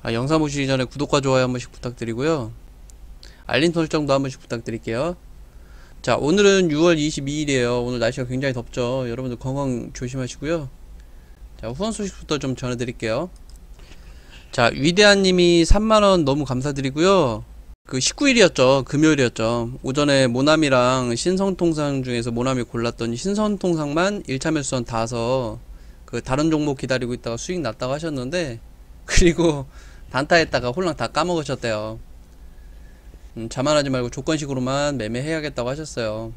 영상 보시기 전에 구독과 좋아요 한 번씩 부탁드리고요. 알림 설정도 한 번씩 부탁드릴게요. 자, 오늘은 6월 22일이에요. 오늘 날씨가 굉장히 덥죠. 여러분들 건강 조심하시고요. 자, 후원 소식부터 좀 전해드릴게요. 자, 위대한님이 3만원 너무 감사드리고요. 그 19일이었죠. 금요일이었죠. 오전에 모남이랑 신선통상 중에서 모남이 골랐더니 신선통상만 1차 매수선 다서 그 다른 종목 기다리고 있다가 수익 났다고 하셨는데, 그리고 단타했다가 홀랑 다 까먹으셨대요. 자만하지 말고 조건식으로만 매매해야겠다고 하셨어요.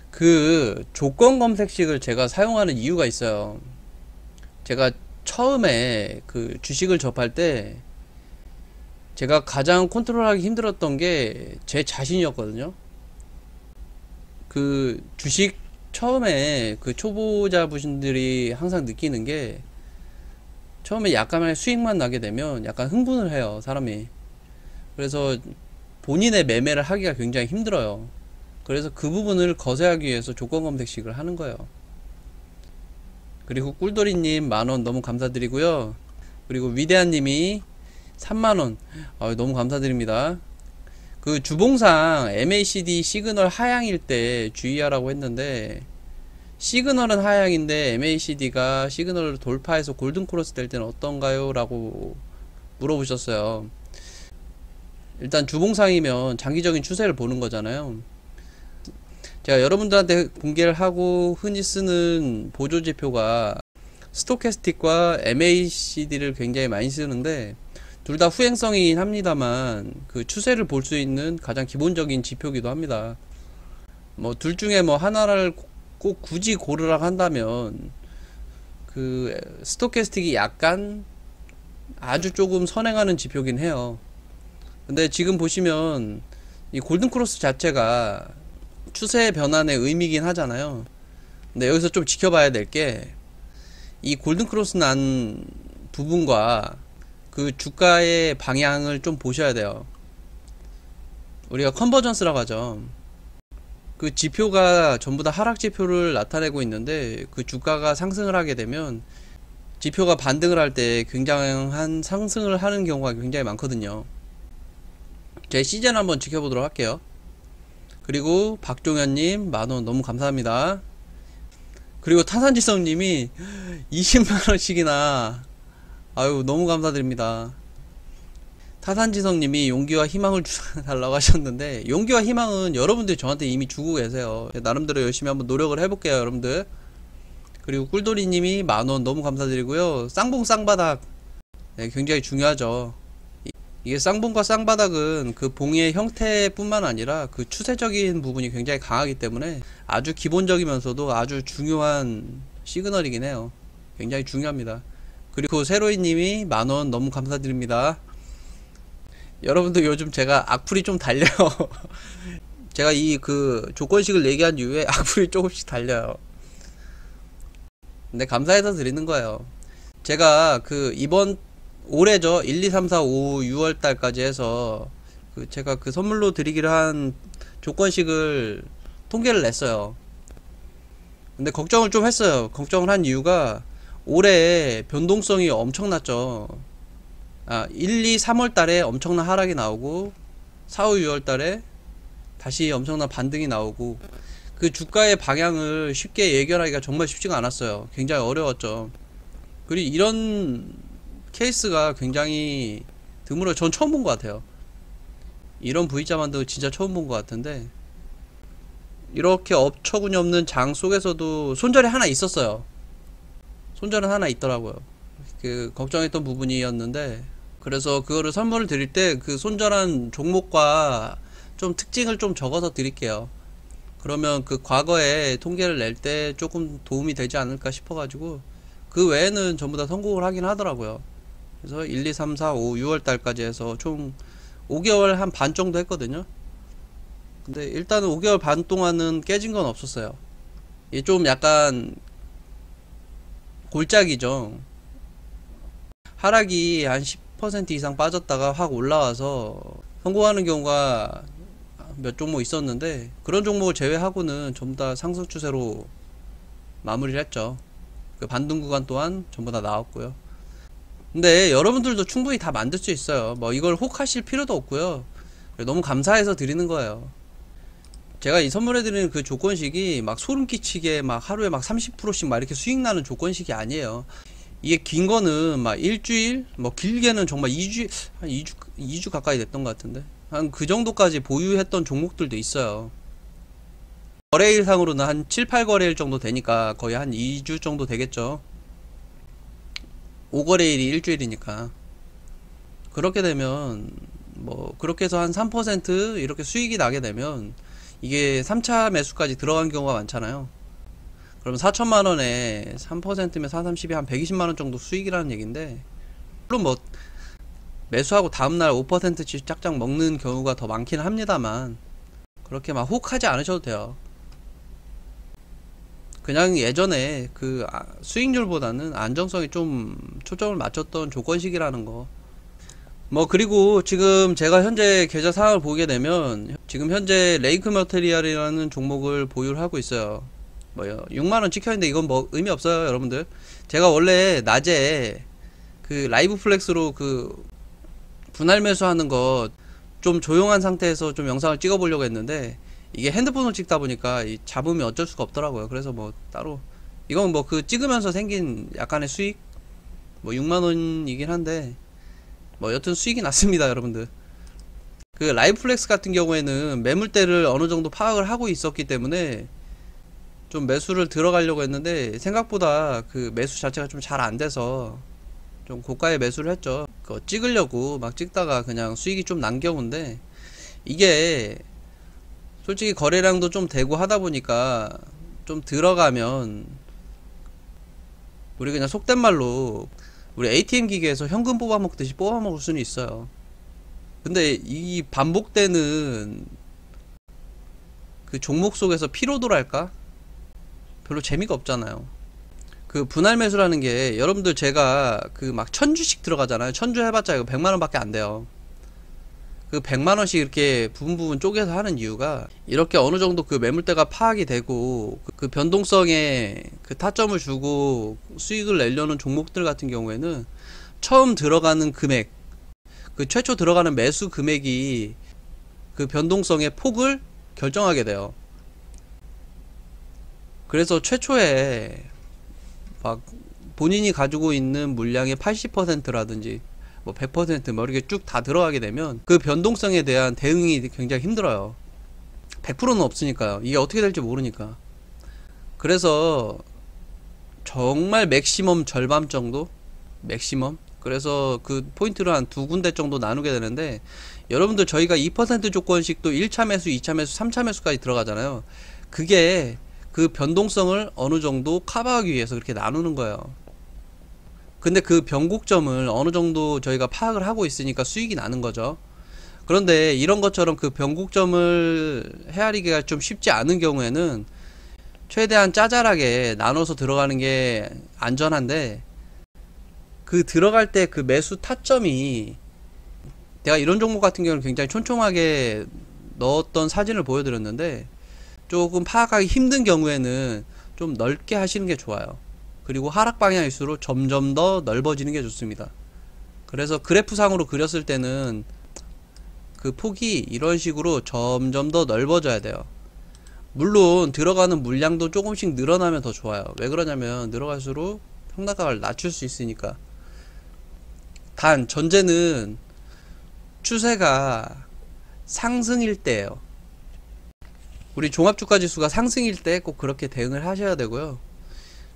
그 조건 검색식을 제가 사용하는 이유가 있어요. 제가 처음에 그 주식을 접할 때 제가 가장 컨트롤하기 힘들었던 게 제 자신이었거든요. 그 주식 처음에 그 초보자분들이 항상 느끼는 게, 처음에 약간의 수익만 나게 되면 약간 흥분을 해요, 사람이. 그래서 본인의 매매를 하기가 굉장히 힘들어요. 그래서 그 부분을 거세하기 위해서 조건 검색식을 하는 거예요. 그리고 꿀돌이님 만원 너무 감사드리고요. 그리고 위대한님이 3만원 너무 감사드립니다. 그 주봉상 MACD 시그널 하향일 때 주의하라고 했는데, 시그널은 하향인데 MACD가 시그널을 돌파해서 골든크로스 될 때는 어떤가요? 라고 물어보셨어요. 일단 주봉상이면 장기적인 추세를 보는 거잖아요. 제가 여러분들한테 공개를 하고 흔히 쓰는 보조지표가 스토캐스틱과 MACD를 굉장히 많이 쓰는데, 둘 다 후행성이긴 합니다만 그 추세를 볼 수 있는 가장 기본적인 지표기도 합니다. 뭐 둘 중에 뭐 하나를 꼭 굳이 고르라 한다면 그 스토캐스틱이 약간 아주 조금 선행하는 지표긴 해요. 근데 지금 보시면 이 골든크로스 자체가 추세 변환의 의미긴 하잖아요. 근데 여기서 좀 지켜봐야 될 게, 이 골든크로스 난 부분과 그 주가의 방향을 좀 보셔야 돼요. 우리가 컨버전스라고 하죠. 그 지표가 전부 다 하락 지표를 나타내고 있는데, 그 주가가 상승을 하게 되면 지표가 반등을 할 때 굉장한 상승을 하는 경우가 굉장히 많거든요. 제 시즌 한번 지켜보도록 할게요. 그리고 박종현님 만원 너무 감사합니다. 그리고 타산지성님이 20만원씩이나 아유 너무 감사드립니다. 타산지성님이 용기와 희망을 달라고 하셨는데, 용기와 희망은 여러분들이 저한테 이미 주고 계세요. 나름대로 열심히 한번 노력을 해볼게요, 여러분들. 그리고 꿀돌이님이 만원 너무 감사드리고요. 쌍봉 쌍바닥, 네, 굉장히 중요하죠. 이게 쌍봉과 쌍바닥은 그 봉의 형태뿐만 아니라 그 추세적인 부분이 굉장히 강하기 때문에 아주 기본적이면서도 아주 중요한 시그널이긴 해요. 굉장히 중요합니다. 그리고 세로이님이 만원 너무 감사드립니다. 여러분들 요즘 제가 악플이 좀 달려요. 제가 이 그 조건식을 얘기한 이후에 악플이 조금씩 달려요. 근데 감사해서 드리는 거예요. 제가 그 이번 올해죠, 1, 2, 3, 4, 5, 6월 달까지 해서 그 제가 그 선물로 드리기로 한 조건식을 통계를 냈어요. 근데 걱정을 좀 했어요. 걱정을 한 이유가 올해 변동성이 엄청났죠. 1, 2, 3월 달에 엄청난 하락이 나오고 4, 5, 6월 달에 다시 엄청난 반등이 나오고, 그 주가의 방향을 쉽게 예견하기가 정말 쉽지가 않았어요. 굉장히 어려웠죠. 그리고 이런 케이스가 굉장히 드물어. 전 처음 본 것 같아요. 이런 V자만도 진짜 처음 본 것 같은데, 이렇게 업처구니 없는 장 속에서도 손절이 하나 있었어요. 손절은 하나 있더라고요. 그 걱정했던 부분이었는데, 그래서 그거를 선물을 드릴 때 그 손절한 종목과 좀 특징을 좀 적어서 드릴게요. 그러면 그 과거에 통계를 낼 때 조금 도움이 되지 않을까 싶어가지고, 그 외에는 전부 다 성공을 하긴 하더라고요. 그래서 1, 2, 3, 4, 5, 6월 달까지 해서 총 5개월 한 반 정도 했거든요. 근데 일단은 5개월 반 동안은 깨진 건 없었어요. 이게 좀 약간 골짜기죠. 하락이 한 10% 이상 빠졌다가 확 올라와서 성공하는 경우가 몇 종목 있었는데, 그런 종목을 제외하고는 전부 다 상승 추세로 마무리를 했죠. 그 반등 구간 또한 전부 다 나왔고요. 근데 여러분들도 충분히 다 만들 수 있어요. 뭐 이걸 혹하실 필요도 없고요. 너무 감사해서 드리는 거예요. 제가 이 선물해 드리는 그 조건식이 막 소름 끼치게 막 하루에 막 30%씩 막 이렇게 수익 나는 조건식이 아니에요. 이게 긴 거는 막 일주일, 뭐 길게는 정말 2주, 한 2주 가까이 됐던 것 같은데. 한 그 정도까지 보유했던 종목들도 있어요. 거래일상으로는 한 7, 8거래일 정도 되니까 거의 한 2주 정도 되겠죠. 5거래일이 일주일이니까. 그렇게 되면, 뭐, 그렇게 해서 한 3% 이렇게 수익이 나게 되면, 이게 3차 매수까지 들어간 경우가 많잖아요. 그럼 4천만원에 3%면 4, 30이 한 120만원 정도 수익이라는 얘기인데, 물론 뭐, 매수하고 다음날 5%씩 짝짝 먹는 경우가 더 많긴 합니다만, 그렇게 막 혹하지 않으셔도 돼요. 그냥 예전에 그 수익률보다는 안정성에 좀 초점을 맞췄던 조건식이라는 거. 뭐 그리고 지금 제가 현재 계좌 상황을 보게 되면 지금 현재 레이크 머테리얼이라는 종목을 보유를 하고 있어요. 뭐요? 6만원 찍혀있는데 이건 뭐 의미 없어요, 여러분들. 제가 원래 낮에 그 라이브 플렉스로 그 분할 매수하는 거 좀 조용한 상태에서 좀 영상을 찍어 보려고 했는데 이게 핸드폰으로 찍다 보니까 이 잡음이 어쩔 수가 없더라고요. 그래서 뭐 따로 이건 뭐 그 찍으면서 생긴 약간의 수익 뭐 6만원이긴 한데 뭐 여튼 수익이 났습니다, 여러분들. 그 라이브 플렉스 같은 경우에는 매물대를 어느 정도 파악을 하고 있었기 때문에 좀 매수를 들어가려고 했는데 생각보다 그 매수 자체가 좀 잘 안 돼서 좀 고가에 매수를 했죠. 그거 찍으려고 막 찍다가 그냥 수익이 좀 난 경우인데 이게 솔직히 거래량도 좀 되고 하다 보니까 좀 들어가면 우리 그냥 속된 말로 우리 ATM 기계에서 현금 뽑아 먹듯이 뽑아 먹을 수는 있어요. 근데 이 반복되는 그 종목 속에서 피로도랄까? 별로 재미가 없잖아요. 그 분할 매수라는 게 여러분들 제가 그 막 1000주씩 들어가잖아요. 1000주 해봤자 이거 100만원 밖에 안 돼요. 그 100만원씩 이렇게 부분 쪼개서 하는 이유가 이렇게 어느 정도 그 매물대가 파악이 되고 그 변동성에 그 타점을 주고 수익을 내려는 종목들 같은 경우에는 처음 들어가는 금액, 그 최초 들어가는 매수 금액이 그 변동성의 폭을 결정하게 돼요. 그래서 최초에 막 본인이 가지고 있는 물량의 80%라든지 뭐 100%뭐 이렇게 쭉 다 들어가게 되면 그 변동성에 대한 대응이 굉장히 힘들어요. 100%는 없으니까요. 이게 어떻게 될지 모르니까. 그래서 정말 맥시멈 절반 정도? 맥시멈? 그래서 그 포인트를 한 두 군데 정도 나누게 되는데 여러분들 저희가 2% 조건씩도 1차 매수, 2차 매수, 3차 매수까지 들어가잖아요. 그게 그 변동성을 어느 정도 커버하기 위해서 그렇게 나누는 거예요. 근데 그 변곡점을 어느 정도 저희가 파악을 하고 있으니까 수익이 나는 거죠. 그런데 이런 것처럼 그 변곡점을 헤아리기가 좀 쉽지 않은 경우에는 최대한 짜잘하게 나눠서 들어가는 게 안전한데 그 들어갈 때 그 매수 타점이 내가 이런 종목 같은 경우는 굉장히 촘촘하게 넣었던 사진을 보여드렸는데 조금 파악하기 힘든 경우에는 좀 넓게 하시는 게 좋아요. 그리고 하락 방향일수록 점점 더 넓어지는 게 좋습니다. 그래서 그래프상으로 그렸을 때는 그 폭이 이런 식으로 점점 더 넓어져야 돼요. 물론 들어가는 물량도 조금씩 늘어나면 더 좋아요. 왜 그러냐면 늘어갈수록 평단가를 낮출 수 있으니까. 단 전제는 추세가 상승일 때예요. 우리 종합주가지수가 상승일 때 꼭 그렇게 대응을 하셔야 되고요.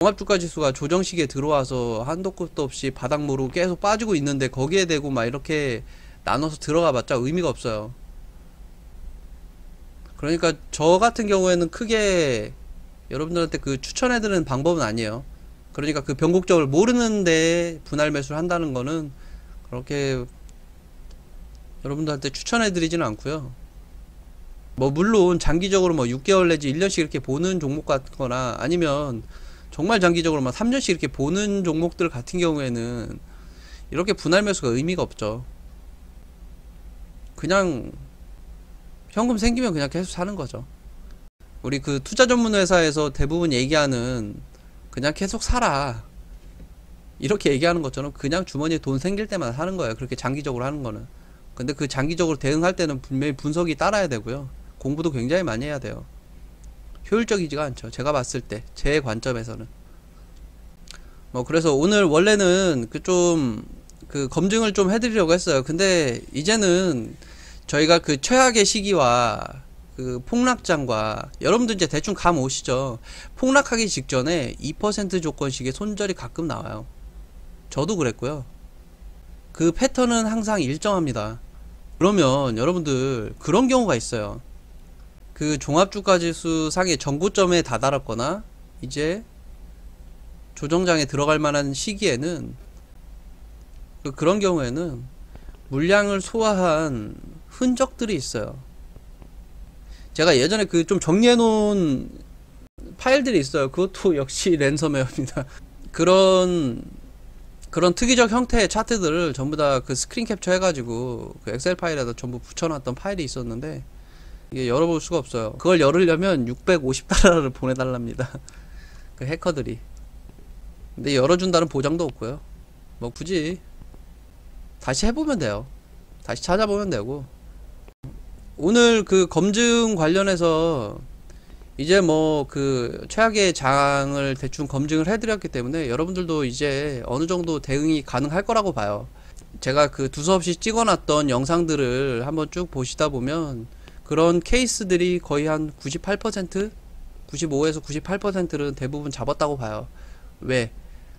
종합주가지수가 조정식에 들어와서 한도 끝도 없이 바닥 모르고 계속 빠지고 있는데 거기에 대고 막 이렇게 나눠서 들어가 봤자 의미가 없어요. 그러니까 저 같은 경우에는 크게 여러분들한테 그 추천해드리는 방법은 아니에요. 그러니까 그 변곡점을 모르는데 분할 매수를 한다는 거는 그렇게 여러분들한테 추천해드리지는 않고요. 뭐 물론 장기적으로 뭐 6개월 내지 1년씩 이렇게 보는 종목 같거나 아니면 정말 장기적으로 막 3년씩 이렇게 보는 종목들 같은 경우에는 이렇게 분할 매수가 의미가 없죠. 그냥 현금 생기면 그냥 계속 사는 거죠. 우리 그 투자 전문 회사에서 대부분 얘기하는 그냥 계속 사라 이렇게 얘기하는 것처럼 그냥 주머니에 돈 생길 때만 하는 거예요. 그렇게 장기적으로 하는 거는. 근데 그 장기적으로 대응할 때는 분명히 분석이 따라야 되고요. 공부도 굉장히 많이 해야 돼요. 효율적이지가 않죠. 제가 봤을 때 제 관점에서는. 뭐 그래서 오늘 원래는 그 검증을 좀 해드리려고 했어요. 근데 이제는 저희가 그 최악의 시기와 그 폭락장과 여러분들 이제 대충 감 오시죠. 폭락하기 직전에 2% 조건식의 손절이 가끔 나와요. 저도 그랬고요. 그 패턴은 항상 일정합니다. 그러면 여러분들 그런 경우가 있어요. 그 종합주가지수 상의 전고점에 다다랐거나 이제 조정장에 들어갈 만한 시기에는 그런 경우에는 물량을 소화한 흔적들이 있어요. 제가 예전에 그 좀 정리해 놓은 파일들이 있어요. 그것도 역시 랜섬웨어입니다. 그런 특이적 형태의 차트들을 전부 다 그 스크린 캡처 해가지고 그 엑셀 파일에다 전부 붙여놨던 파일이 있었는데 이게 열어볼 수가 없어요. 그걸 열으려면 650달러를 보내달랍니다. 그 해커들이. 근데 열어준다는 보장도 없고요. 뭐 굳이 다시 해보면 돼요. 다시 찾아보면 되고. 오늘 그 검증 관련해서 이제 뭐 그 최악의 장을 대충 검증을 해드렸기 때문에 여러분들도 이제 어느 정도 대응이 가능할 거라고 봐요. 제가 그 두서없이 찍어놨던 영상들을 한번 쭉 보시다 보면 그런 케이스들이 거의 한 98%? 95에서 98%는 대부분 잡았다고 봐요. 왜?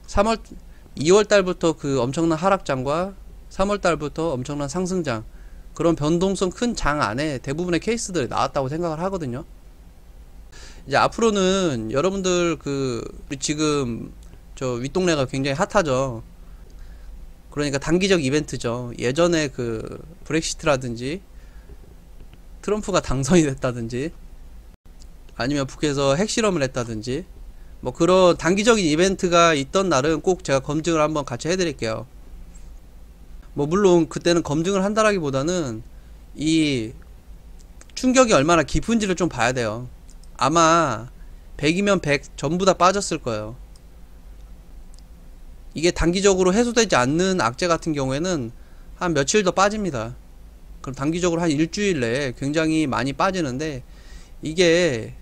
2월 달부터 그 엄청난 하락장과 3월 달부터 엄청난 상승장, 그런 변동성 큰 장 안에 대부분의 케이스들이 나왔다고 생각을 하거든요. 이제 앞으로는 여러분들 지금 저 윗동네가 굉장히 핫하죠. 그러니까 단기적 이벤트죠. 예전에 그 브렉시트라든지 트럼프가 당선이 됐다든지 아니면 북에서 핵실험을 했다든지 뭐 그런 단기적인 이벤트가 있던 날은 꼭 제가 검증을 한번 같이 해드릴게요. 뭐 물론 그때는 검증을 한다라기보다는 이 충격이 얼마나 깊은지를 좀 봐야 돼요. 아마 100이면 100 전부 다 빠졌을 거예요. 이게 단기적으로 해소되지 않는 악재 같은 경우에는 한 며칠 더 빠집니다. 그럼 단기적으로 한 일주일 내에 굉장히 많이 빠지는데 이게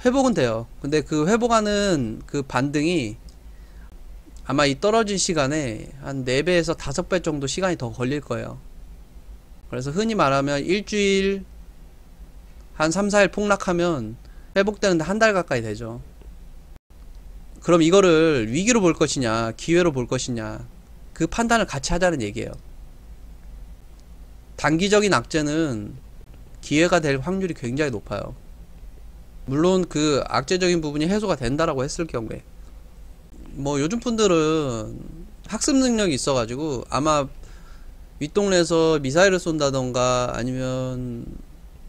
회복은 돼요. 근데 그 회복하는 그 반등이 아마 이 떨어진 시간에 한 4배에서 5배 정도 시간이 더 걸릴 거예요. 그래서 흔히 말하면 일주일 한 3, 4일 폭락하면 회복되는데 한 달 가까이 되죠. 그럼 이거를 위기로 볼 것이냐 기회로 볼 것이냐 그 판단을 같이 하자는 얘기예요. 단기적인 악재는 기회가 될 확률이 굉장히 높아요. 물론 그 악재적인 부분이 해소가 된다라고 했을 경우에 뭐 요즘 분들은 학습 능력이 있어가지고 아마 윗동네에서 미사일을 쏜다던가 아니면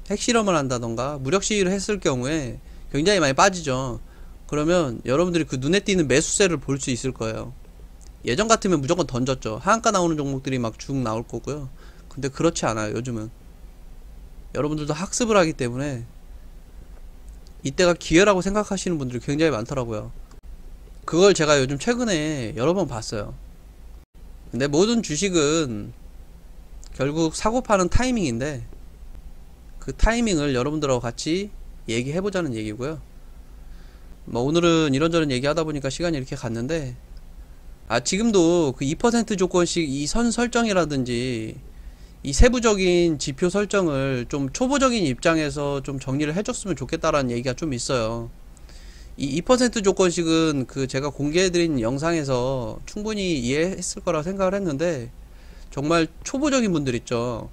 핵실험을 한다던가 무력 시위를 했을 경우에 굉장히 많이 빠지죠. 그러면 여러분들이 그 눈에 띄는 매수세를 볼 수 있을 거예요. 예전 같으면 무조건 던졌죠. 하한가 나오는 종목들이 막 쭉 나올 거고요. 근데 그렇지 않아요. 요즘은 여러분들도 학습을 하기 때문에 이때가 기회라고 생각하시는 분들이 굉장히 많더라고요. 그걸 제가 요즘 최근에 여러 번 봤어요. 근데 모든 주식은 결국 사고 파는 타이밍인데 그 타이밍을 여러분들하고 같이 얘기해보자는 얘기고요. 뭐 오늘은 이런저런 얘기하다 보니까 시간이 이렇게 갔는데 지금도 그 2% 조건씩 이 선 설정이라든지 이 세부적인 지표 설정을 좀 초보적인 입장에서 좀 정리를 해줬으면 좋겠다라는 얘기가 좀 있어요. 이 2% 조건씩은 그 제가 공개해드린 영상에서 충분히 이해했을 거라 생각을 했는데 정말 초보적인 분들 있죠.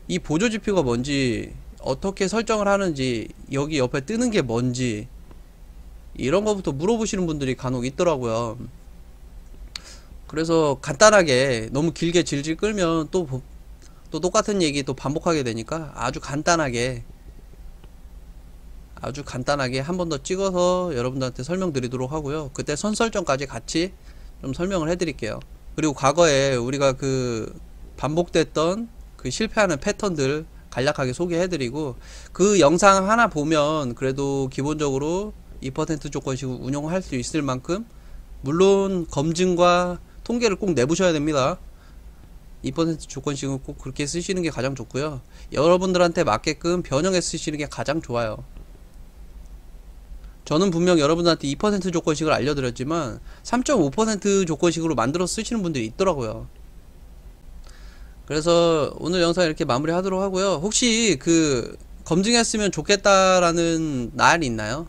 이 보조지표가 뭔지 어떻게 설정을 하는지 여기 옆에 뜨는 게 뭔지 이런 거부터 물어보시는 분들이 간혹 있더라고요. 그래서 간단하게 너무 길게 질질 끌면 또 똑같은 얘기 또 반복하게 되니까 아주 간단하게 한 번 더 찍어서 여러분들한테 설명드리도록 하고요. 그때 선 설정까지 같이 좀 설명을 해드릴게요. 그리고 과거에 우리가 그 반복됐던 그 실패하는 패턴들 간략하게 소개해드리고 그 영상 하나 보면 그래도 기본적으로 2% 조건식 운용할 수 있을 만큼 물론 검증과 통계를 꼭 내보셔야 됩니다. 2% 조건식은 꼭 그렇게 쓰시는 게 가장 좋고요. 여러분들한테 맞게끔 변형해 쓰시는 게 가장 좋아요. 저는 분명 여러분들한테 2% 조건식을 알려드렸지만 3.5% 조건식으로 만들어 쓰시는 분들이 있더라고요. 그래서 오늘 영상 이렇게 마무리 하도록 하고요. 혹시 그 검증했으면 좋겠다라는 날 있나요?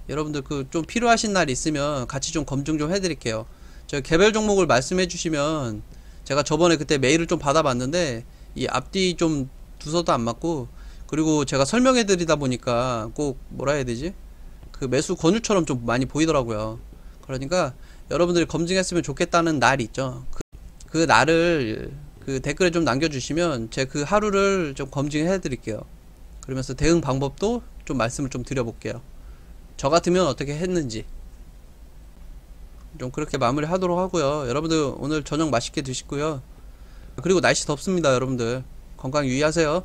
여러분들 그 좀 필요하신 날 있으면 같이 좀 검증 좀 해드릴게요. 저 개별 종목을 말씀해 주시면 제가 저번에 그때 메일을 좀 받아봤는데 이 앞뒤 좀 두서도 안 맞고, 그리고 제가 설명해 드리다 보니까 꼭 뭐라 해야 되지? 그 매수 권유처럼 좀 많이 보이더라고요. 그러니까 여러분들이 검증했으면 좋겠다는 날이 있죠. 그 날을 그 댓글에 좀 남겨주시면 제가 그 하루를 좀 검증해 드릴게요. 그러면서 대응 방법도 좀 말씀을 좀 드려볼게요. 저 같으면 어떻게 했는지. 좀 그렇게 마무리 하도록 하고요. 여러분들 오늘 저녁 맛있게 드시고요. 그리고 날씨 덥습니다. 여러분들 건강 유의하세요.